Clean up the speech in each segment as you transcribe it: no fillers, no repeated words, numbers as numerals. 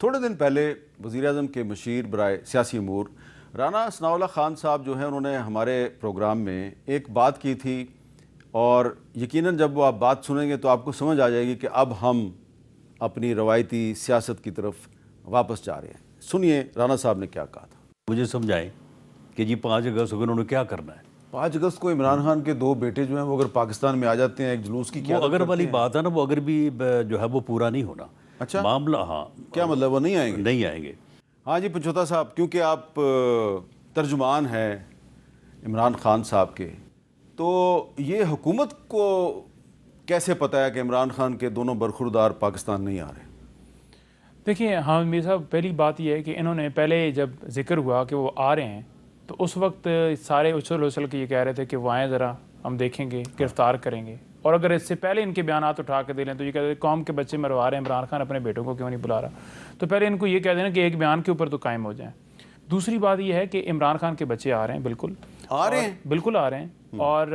تھوڑے دن پہلے وزیر اعظم کے مشیر برائے سیاسی امور رانا ثناء اللہ خان صاحب جو ہیں انہوں نے ہمارے پروگرام میں ایک بات کی تھی، اور یقیناً جب وہ آپ بات سنیں گے تو آپ کو سمجھ آ جائے گی کہ اب ہم اپنی روایتی سیاست کی طرف واپس جا رہے ہیں۔ سنیے رانا صاحب نے کیا کہا تھا۔ مجھے سمجھائیں کہ جی 5 اگست کو انہوں نے کیا کرنا ہے۔ 5 اگست کو عمران خان کے 2 بیٹے جو ہیں وہ اگر پاکستان میں آ جاتے ہیں ایک جلوس کی وہ اگر والی بات ہے نا، وہ اگر بھی جو ہے وہ پورا نہیں ہونا۔ اچھا معاملہ ہاں کیا مطلب وہ نہیں آئیں گے؟ نہیں آئیں گے۔ ہاں جی پنچوتا صاحب، کیونکہ آپ ترجمان ہیں عمران خان صاحب کے، تو یہ حکومت کو کیسے پتہ ہے کہ عمران خان کے دونوں برخوردار پاکستان نہیں آ رہے؟ دیکھیے ہاں میرے صاحب، پہلی بات یہ ہے کہ انہوں نے پہلے جب ذکر ہوا کہ وہ آ رہے ہیں تو اس وقت سارے اچھل کے یہ کہہ رہے تھے کہ وہ آئیں ذرا ہم دیکھیں گے، گرفتار کریں گے، اور اگر اس سے پہلے ان کے بیانات اٹھا کے دے لیں تو یہ کہتے ہیں قوم کے بچے مروا رہے ہیں، عمران خان اپنے بیٹوں کو کیوں نہیں بلا رہا، تو پہلے ان کو یہ کہہ دینا کہ ایک بیان کے اوپر تو قائم ہو جائیں۔ دوسری بات یہ ہے کہ عمران خان کے بچے آ رہے ہیں، بالکل آ رہے ہیں، بالکل آ رہے ہیں، اور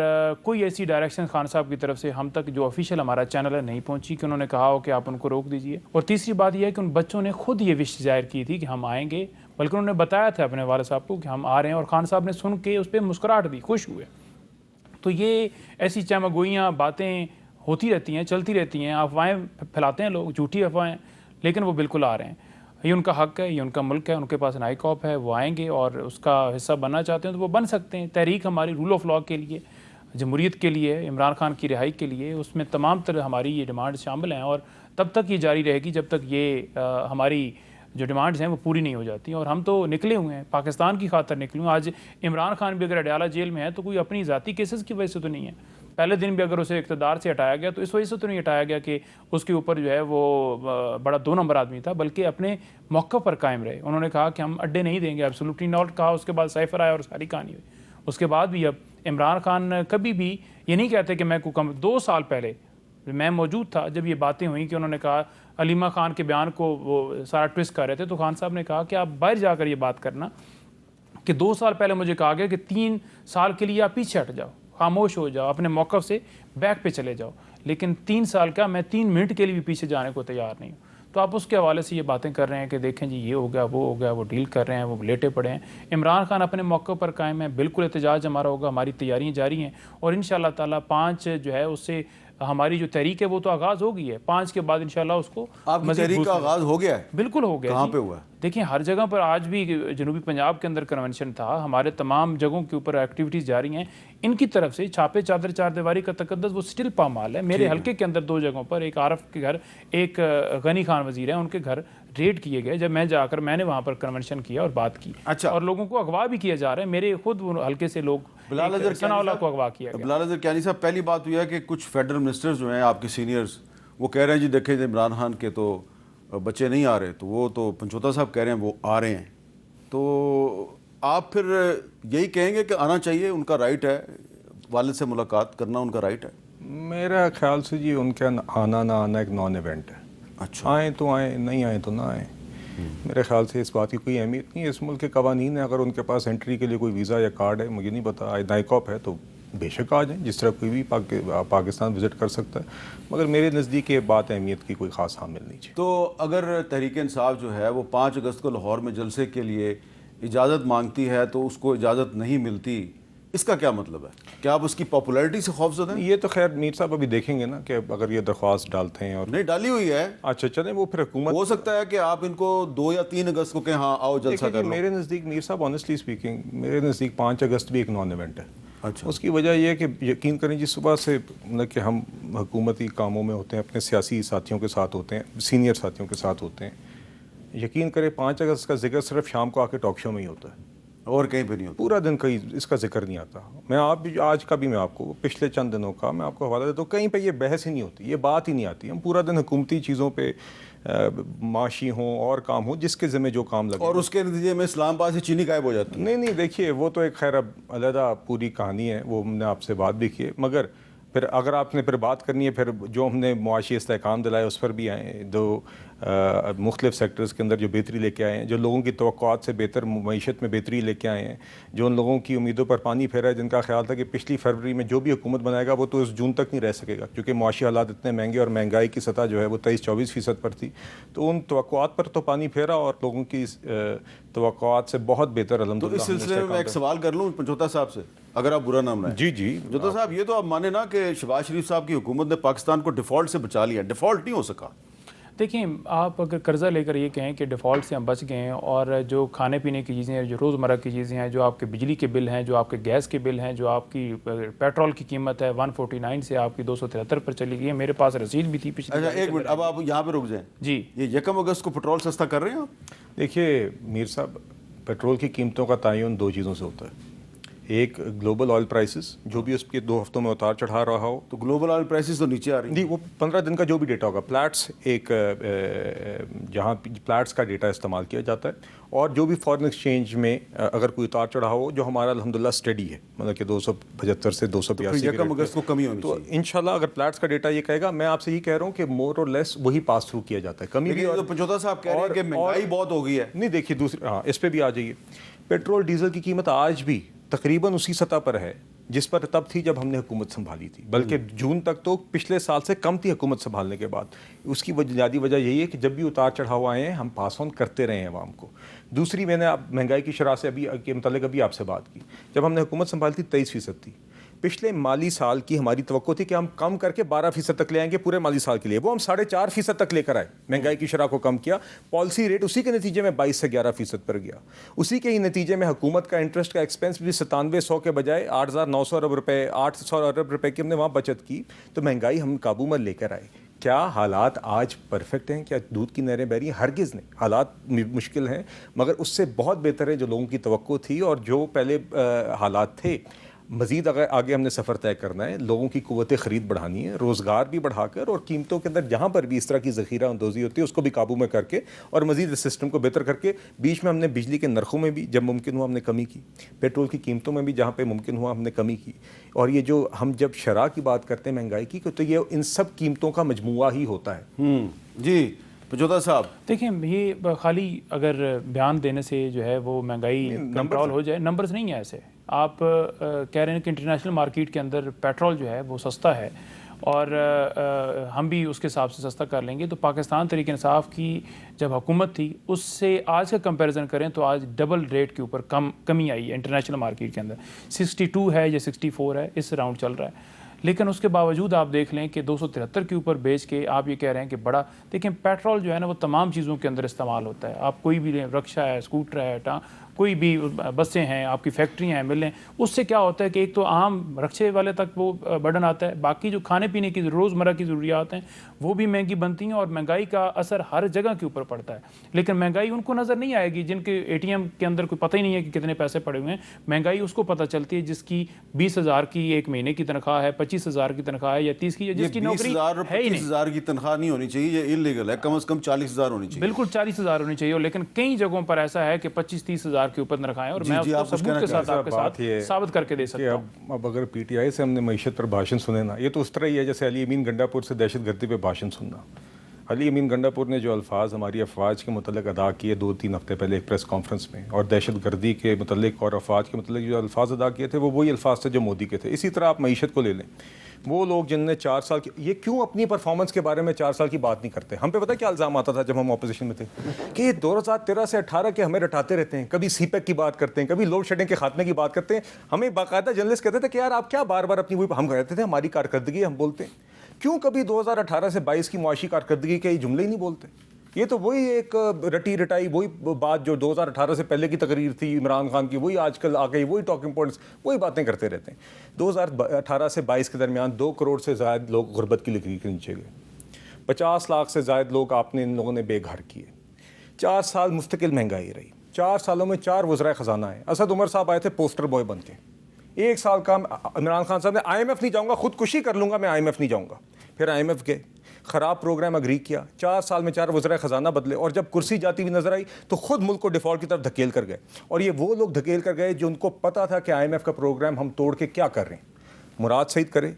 کوئی ایسی ڈائریکشن خان صاحب کی طرف سے ہم تک جو آفیشیل ہمارا چینل ہے نہیں پہنچی کہ انہوں نے کہا ہو کہ آپ ان کو روک دیجئے۔ اور تیسری بات یہ ہے کہ ان بچوں نے خود یہ وش ظاہر کی تھی کہ ہم آئیں گے، بلکہ انہوں نے بتایا تھا اپنے والد صاحب کو کہ ہم آ رہے ہیں، اور خان صاحب نے سن کے اس پہ مسکراہٹ دی، خوش ہوئے۔ تو یہ ایسی چمگوئیاں باتیں ہوتی رہتی ہیں، چلتی رہتی ہیں، افواہیں پھیلاتے ہیں لوگ، جھوٹی افواہیں، لیکن وہ بالکل آ رہے ہیں۔ یہ ان کا حق ہے، یہ ان کا ملک ہے، ان کے پاس نائی کاپ ہے، وہ آئیں گے اور اس کا حصہ بننا چاہتے ہیں تو وہ بن سکتے ہیں۔ تحریک ہماری رول آف لاء کے لیے، جمہوریت کے لیے، عمران خان کی رہائی کے لیے، اس میں تمام طرح ہماری یہ ڈیمانڈ شامل ہیں، اور تب تک یہ جاری رہے گی جب تک یہ ہماری جو ڈیمانڈز ہیں وہ پوری نہیں ہو جاتی۔ اور ہم تو نکلے ہوئے ہیں، پاکستان کی خاطر نکلے ہوئے ہیں۔ آج عمران خان بھی اگر اڈیالہ جیل میں ہے تو کوئی اپنی ذاتی کیسز کی وجہ سے تو نہیں ہے۔ پہلے دن بھی اگر اسے اقتدار سے ہٹایا گیا تو اس وجہ سے تو نہیں ہٹایا گیا کہ اس کے اوپر جو ہے وہ بڑا 2 نمبر آدمی تھا، بلکہ اپنے موقع پر قائم رہے۔ انہوں نے کہا کہ ہم اڈے نہیں دیں گے، ایبسولوٹلی ناٹ کہا، اس کے بعد سائفر آیا اور ساری کہانی ہوئی۔ اس کے بعد بھی اب عمران خان کبھی بھی یہ نہیں کہتے کہ میں 2 سال پہلے میں موجود تھا جب یہ باتیں ہوئیں کہ انہوں نے کہا علیمہ خان کے بیان کو وہ سارا ٹویسٹ کر رہے تھے، تو خان صاحب نے کہا کہ آپ باہر جا کر یہ بات کرنا کہ 2 سال پہلے مجھے کہا گیا کہ 3 سال کے لیے آپ پیچھے ہٹ جاؤ، خاموش ہو جاؤ، اپنے موقف سے بیک پہ چلے جاؤ، لیکن 3 سال کا میں 3 منٹ کے لیے بھی پیچھے جانے کو تیار نہیں ہوں۔ تو آپ اس کے حوالے سے یہ باتیں کر رہے ہیں کہ دیکھیں جی یہ ہو گیا، وہ ہو گیا، وہ ڈیل کر رہے ہیں، وہ لیٹے پڑے ہیں۔ عمران خان اپنے موقع پر قائم ہیں، بالکل احتجاج ہمارا ہوگا، ہماری تیاریاں جاری ہیں، اور انشاءاللہ تعالیٰ 5 جو ہے اس سے ہماری جو تحریک ہے وہ تو آغاز ہو گئی ہے، 5 کے بعد انشاءاللہ اس کو آپ کی تحریک کا آغاز ہو گیا ہے؟ بالکل ہو گیا۔ کہاں پہ ہوا ہے؟ دیکھیں ہر جگہ پر، آج بھی جنوبی پنجاب کے اندر کنونشن تھا، ہمارے تمام جگہوں کے اوپر ایکٹیویٹیز جاری ہیں۔ ان کی طرف سے چھاپے چادر چار دیواری کا تقدس وہ سٹل پامال ہے۔ میرے حلقے کے اندر 2 جگہوں پر، ایک عارف کے گھر، ایک غنی خان وزیر ہیں، ان کے گھر ریڈ کیے گئے جب میں نے وہاں پر کنونشن کیا اور بات کی۔ اچھا، اور لوگوں کو اغوا بھی کیا جا رہا ہے، میرے خود حلقے سے لوگ ثناء اللہ کو اغوا کیا گیا۔ بلال اظہر کیانی صاحب، پہلی بات یہ ہے کہ کچھ فیڈرل منسٹرز جو ہیں آپ کے سینئرز، وہ کہہ رہے ہیں جی دیکھیں عمران خان کے تو بچے نہیں آ رہے، تو وہ تو پنچوتا صاحب کہہ رہے ہیں وہ آ رہے ہیں، تو آپ پھر یہی کہیں گے کہ آنا چاہیے، ان کا رائٹ ہے، والد سے ملاقات کرنا ان کا رائٹ ہے؟ میرا خیال سے جی ان کا آنا نہ آنا ایک نان ایونٹ ہے۔ اچھا، آئیں تو آئیں، نہیں آئیں تو نہ آئیں۔ میرے خیال سے اس بات کی کوئی اہمیت نہیں ہے۔ اس ملک کے قوانین ہیں، اگر ان کے پاس انٹری کے لیے کوئی ویزا یا کارڈ ہے، مجھے نہیں پتا، نائی کاپ ہے، تو بے شک آ جائیں، جس طرح کوئی بھی پاکستان وزٹ کر سکتا ہے، مگر میرے نزدیک یہ بات اہمیت کی کوئی خاص حامل نہیں ہے۔ تو اگر تحریک انصاف جو ہے وہ 5 اگست کو لاہور میں جلسے کے لیے اجازت مانگتی ہے تو اس کو اجازت نہیں ملتی، اس کا کیا مطلب ہے؟ کیا آپ اس کی پاپولیرٹی سے خوفزدہ ہیں؟ یہ تو خیر میر صاحب ابھی دیکھیں گے نا کہ اگر یہ درخواست ڈالتے ہیں اور نہیں ڈالی ہوئی ہے، اچھا چلیں، وہ پھر حکومت ہو سکتا ہے کہ آپ ان کو 2 یا 3 اگست کو کہیں ہاں آؤ جلسہ کر لو۔ میرے نزدیک میر صاحب آنیسٹلی اسپیکنگ، میرے نزدیک 5 اگست بھی ایک نان ایونٹ ہے۔ اچھا، اس کی وجہ یہ ہے کہ یقین کریں جی صبح سے کہ ہم حکومتی کاموں میں ہوتے ہیں، اپنے سیاسی ساتھیوں کے ساتھ ہوتے ہیں، سینئر ساتھیوں کے ساتھ ہوتے ہیں، یقین کریں 5 اگست کا ذکر صرف شام کو آ کے ٹاک شو میں ہی ہوتا ہے، اور کہیں پہ نہیں ہوتا، پورا دن کہیں اس کا ذکر نہیں آتا۔ میں آج کا بھی میں آپ کو پچھلے چند دنوں کا میں آپ کو حوالہ دیتا ہوں، کہیں پہ یہ بحث ہی نہیں ہوتی، یہ بات ہی نہیں آتی۔ ہم پورا دن حکومتی چیزوں پہ، معاشی ہوں اور کام ہوں، جس کے ذمہ جو کام لگے، اور اس کے نتیجے میں اسلام آباد سے چینی غائب ہو جاتی ہے۔ نہیں دیکھیے وہ تو ایک خیر اب علیحدہ پوری کہانی ہے، وہ ہم نے آپ سے بات بھی کی ہے، مگر پھر اگر آپ نے پھر بات کرنی ہے، پھر جو ہم نے معاشی استحکام دلائے اس پر بھی آئیں، مختلف سیکٹرز کے اندر جو بہتری لے کے آئے ہیں, جو لوگوں کی توقعات سے بہتر معیشت میں بہتری لے کے آئے ہیں, جو ان لوگوں کی امیدوں پر پانی پھیرا ہے جن کا خیال تھا کہ پچھلی فروری میں جو بھی حکومت بنائے گا وہ تو اس جون تک نہیں رہ سکے گا, کیونکہ معاشی حالات اتنے مہنگے اور مہنگائی کی سطح جو ہے وہ 23-24% پر تھی. تو ان توقعات پر تو پانی پھیرا اور لوگوں کی توقعات سے بہت بہتر الحمدللہ. تو اس سلسلے میں ایک سوال کر لوں پنجوتا صاحب سے, اگر آپ برا نہ منائیں. جی پنجوتا صاحب, یہ تو آپ مانے نا کہ شہباز شریف صاحب کی حکومت نے پاکستان کو ڈیفالٹ سے بچا لیا, ڈیفالٹ نہیں ہو سکا. دیکھیں, آپ اگر قرضہ لے کر یہ کہیں کہ ڈیفالٹ سے ہم بچ گئے ہیں, اور جو کھانے پینے کی چیزیں ہیں, جو روزمرہ کی چیزیں ہیں, جو آپ کے بجلی کے بل ہیں, جو آپ کے گیس کے بل ہیں, جو آپ کی پیٹرول کی قیمت ہے 149 سے آپ کی 273 پر چلی گئی ہے. میرے پاس رسید بھی تھی پچھلی. اچھا ایک منٹ, اب آپ یہاں پہ رک جائیں. جی, یہ 1 اگست کو پٹرول سستا کر رہے ہیں آپ؟ دیکھیے میر صاحب, پیٹرول کی قیمتوں کا تعین 2 چیزوں سے ہوتا ہے. ایک گلوبل آئل پرائسز, جو بھی اس کے 2 ہفتوں میں اتار چڑھا رہا ہو. تو گلوبل آئل پرائسز تو نیچے آ رہی ہیں. نہیں, وہ 15 دن کا جو بھی ڈیٹا ہوگا, پلیٹس ایک جہاں پلیٹس کا ڈیٹا استعمال کیا جاتا ہے, اور جو بھی فارن ایکسچینج میں اگر کوئی اتار چڑھا ہو, جو ہمارا الحمدللہ اسٹڈی ہے, مطلب کہ 275 سے 282. 1 اگست کو کمی ہونی تو چاہیے انشاءاللہ اگر پلیٹس کا ڈیٹا یہ کہے گا, میں آپ سے یہ کہہ رہا ہوں کہ مور اور لیس وہی پاس تھرو کیا جاتا ہے. کمی بھی. اور پنجوتا صاحب کہہ رہے ہیں کہ مہنگائی بہت ہو گئی ہے. نہیں, دیکھیے دوسری, ہاں اس پہ بھی آ جائیے. پیٹرول ڈیزل کی قیمت آج بھی تقریباً اسی سطح پر ہے جس پر تب تھی جب ہم نے حکومت سنبھالی تھی, بلکہ جون تک تو پچھلے سال سے کم تھی حکومت سنبھالنے کے بعد. اس کی بنیادی وجہ یہی ہے کہ جب بھی اتار چڑھاؤ آئے ہیں ہم پاس آن کرتے رہے ہیں عوام کو. دوسری, میں نے مہنگائی کی شرح سے ابھی کے متعلق ابھی آپ سے بات کی. جب ہم نے حکومت سنبھالی تھی 23% تھی. پچھلے مالی سال کی ہماری توقع تھی کہ ہم کم کر کے 12% تک لے آئیں گے پورے مالی سال کے لیے. وہ ہم 4.5% تک لے کر آئے, مہنگائی کی شرح کو کم کیا. پالیسی ریٹ اسی کے نتیجے میں 22 سے 11% پر گیا. اسی کے ہی نتیجے میں حکومت کا انٹرسٹ کا ایکسپینس بھی 9700 کے بجائے 8900 ارب روپے 800 ارب روپے کی ہم نے وہاں بچت کی. تو مہنگائی ہم قابو میں لے کر آئے. کیا حالات آج پرفیکٹ ہیں؟ کیا دودھ کی نہریں بہ رہی ہیں؟ ہرگز نہیں. حالات مشکل ہیں, مگر اس سے بہت بہتر ہے جو لوگوں کی توقع تھی اور جو پہلے حالات تھے. مزید اگر آگے ہم نے سفر طے کرنا ہے, لوگوں کی قوت خرید بڑھانی ہے, روزگار بھی بڑھا کر, اور قیمتوں کے اندر جہاں پر بھی اس طرح کی ذخیرہ اندوزی ہوتی ہے اس کو بھی قابو میں کر کے, اور مزید اس سسٹم کو بہتر کر کے. بیچ میں ہم نے بجلی کے نرخوں میں بھی جب ممکن ہوا ہم نے کمی کی, پیٹرول کی قیمتوں میں بھی جہاں پہ ممکن ہوا ہم نے کمی کی. اور یہ جو ہم جب شرح کی بات کرتے ہیں مہنگائی کی, تو یہ ان سب قیمتوں کا مجموعہ ہی ہوتا ہے. جی پنجوتا صاحب, دیکھیں, یہ خالی اگر بیان دینے سے جو ہے وہ مہنگائی کنٹرول ہو جائے, نمبرز نہیں ہیں ایسے. آپ کہہ رہے ہیں کہ انٹرنیشنل مارکیٹ کے اندر پیٹرول جو ہے وہ سستا ہے, اور ہم بھی اس کے حساب سے سستا کر لیں گے. تو پاکستان تحریک انصاف کی جب حکومت تھی اس سے آج کا کمپیریزن کریں تو آج ڈبل ریٹ کے اوپر کمی آئی ہے انٹرنیشنل مارکیٹ کے اندر. 62 ہے یا 64 ہے, اس راؤنڈ چل رہا ہے. لیکن اس کے باوجود آپ دیکھ لیں کہ 273 کے اوپر بیچ کے آپ یہ کہہ رہے ہیں کہ بڑا. دیکھیں, پیٹرول جو ہے نا وہ تمام چیزوں کے اندر استعمال ہوتا ہے. آپ کوئی بھی لیں, رکشہ ہے, اسکوٹر ہے, کوئی بھی بسیں ہیں, آپ کی فیکٹریاں ہیں, ملیں, اس سے کیا ہوتا ہے کہ ایک تو عام رکشے والے تک وہ برڈن آتا ہے, باقی جو کھانے پینے کی روزمرہ کی ضروریات ہیں وہ بھی مہنگی بنتی ہیں, اور مہنگائی کا اثر ہر جگہ کے اوپر پڑتا ہے. لیکن مہنگائی ان کو نظر نہیں آئے گی جن کے ATM کے اندر کوئی پتہ ہی نہیں ہے کہ کتنے پیسے پڑے ہوئے ہیں. مہنگائی اس کو پتہ چلتی ہے جس کی 20,000 کی ایک مہینے کی تنخواہ ہے, 25,000 کی تنخواہ ہے, یا 30 کی, جس کی نوکری ہے ہی نہیں. 25,000 کی تنخواہ نہیں ہونی چاہیے, یہ انلیگل ہے. کم از کم 40,000 ہونی چاہیے. بالکل 40,000 ہونی چاہیے. لیکن کئی جگہوں پر ایسا ہے کہ 25-30,000 کے اوپر تنخواہیں, اور میں اس کو ثبوت کے ساتھ آپ کے ساتھ ثابت کر کے دے سکتا ہوں. اب اگر PTI سے ہم نے معیشت پر بھاشن سنے نا, یہ تو اس طرح ہی ہے جیسے علی امین گنڈا پور سے دہشت گردی پہ بھاشن سننا. علی امین گنڈا پور نے جو الفاظ ہماری افواج کے متعلق ادا کیے 2-3 ہفتے پہلے ایک پریس کانفرنس میں, اور دہشت گردی کے متعلق اور افواج کے متعلق جو الفاظ ادا کیے تھے وہ وہی الفاظ تھے جو مودی کے تھے. اسی طرح آپ معیشت کو لے لیں, وہ لوگ جن نے 4 سال کی, یہ کیوں اپنی پرفارمنس کے بارے میں 4 سال کی بات نہیں کرتے؟ ہم پہ پتہ کیا الزام آتا تھا جب ہم اپوزیشن میں تھے کہ 2013 سے 18 کے ہمیں رٹاتے رہتے ہیں, کبھی سی پیک کی بات کرتے ہیں, کبھی لوڈ شیڈنگ کے خاتمے کی بات کرتے ہیں. ہمیں باقاعدہ جرنلسٹ کہتے تھے کہ یار آپ کیا بار بار اپنی وہی, ہم کہتے تھے ہماری کارکردگی ہم بولتے ہیں, کیوں کبھی 2018 سے 22 کی معاشی کارکردگی کے جملے ہی نہیں بولتے؟ یہ تو وہی ایک رٹی رٹائی وہی بات جو 2018 سے پہلے کی تقریر تھی عمران خان کی, وہی آج کل آ گئی, وہی ٹاکنگ پوائنٹس, وہی باتیں کرتے رہتے ہیں. 2018 سے 22 کے درمیان 2 کروڑ سے زائد لوگ غربت کی لکیر کے نیچے گئے, 50 لاکھ سے زائد لوگ آپ نے ان لوگوں نے بے گھر کیے. 4 سال مستقل مہنگائی رہی, 4 سالوں میں 4 وزرائے خزانہ ہیں. اسد عمر صاحب آئے تھے پوسٹر بوائے بن کے, 1 سال کا عمران خان صاحب نے IMF نہیں جاؤں گا, خودکشی کر لوں گا میں, IMF نہیں جاؤں گا. پھر IMF گئے, خراب پروگرام اگری کیا, 4 سال میں 4 وزرائے خزانہ بدلے, اور جب کرسی جاتی ہوئی نظر آئی تو خود ملک کو ڈیفالٹ کی طرف دھکیل کر گئے. اور یہ وہ لوگ دھکیل کر گئے جو ان کو پتا تھا کہ IMF کا پروگرام ہم توڑ کے کیا کر رہے ہیں. مراد سعید کرے,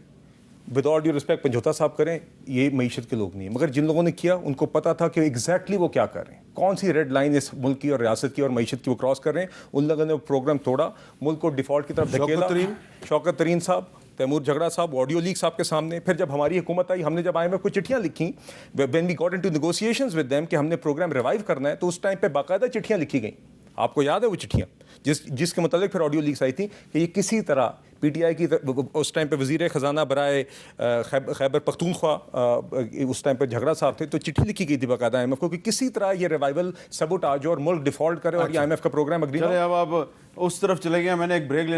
ود آل ڈیو رسپیکٹ پنجوتا صاحب کریں, یہ معیشت کے لوگ نہیں ہیں, مگر جن لوگوں نے کیا ان کو پتا تھا کہ ایگزیکٹلی وہ کیا کر رہے ہیں, کون سی ریڈ لائن اس ملک کی اور ریاست کی اور معیشت کی وہ کراس کر رہے ہیں. ان لوگوں نے پروگرام توڑا, ملک کو ڈیفالٹ کی طرف دھکیلا. شوکت ترین صاحب, تیمور جھگڑا صاحب, آڈیو لیک صاحب کے سامنے. پھر جب ہماری حکومت آئی, ہم نے جب IMF کو چٹھیاں لکھیں, when we got into negotiations with them کہ ہم نے پروگرام ریوائیو کرنا ہے, تو اس ٹائم پہ باقاعدہ چٹھیاں لکھی گئیں. آپ کو یاد ہے وہ چٹھیاں جس کے متعلق پھر آڈیو لیکس آئی تھیں کہ یہ کسی طرح پی ٹی آئی کی اس ٹائم پہ وزیر خزانہ برائے خیبر پختونخوا اس ٹائم پہ جھگڑا صاحب تھے, تو چٹھی لکھی گئی تھی باقاعدہ IMF کو کہ کسی طرح یہ ریوائول سبوٹاج اور ملک ڈیفالٹ کرے اور یہ IMF کا پروگرام اگری. چلے اب آپ اس طرف چلے گئے, میں نے ایک بریک لینی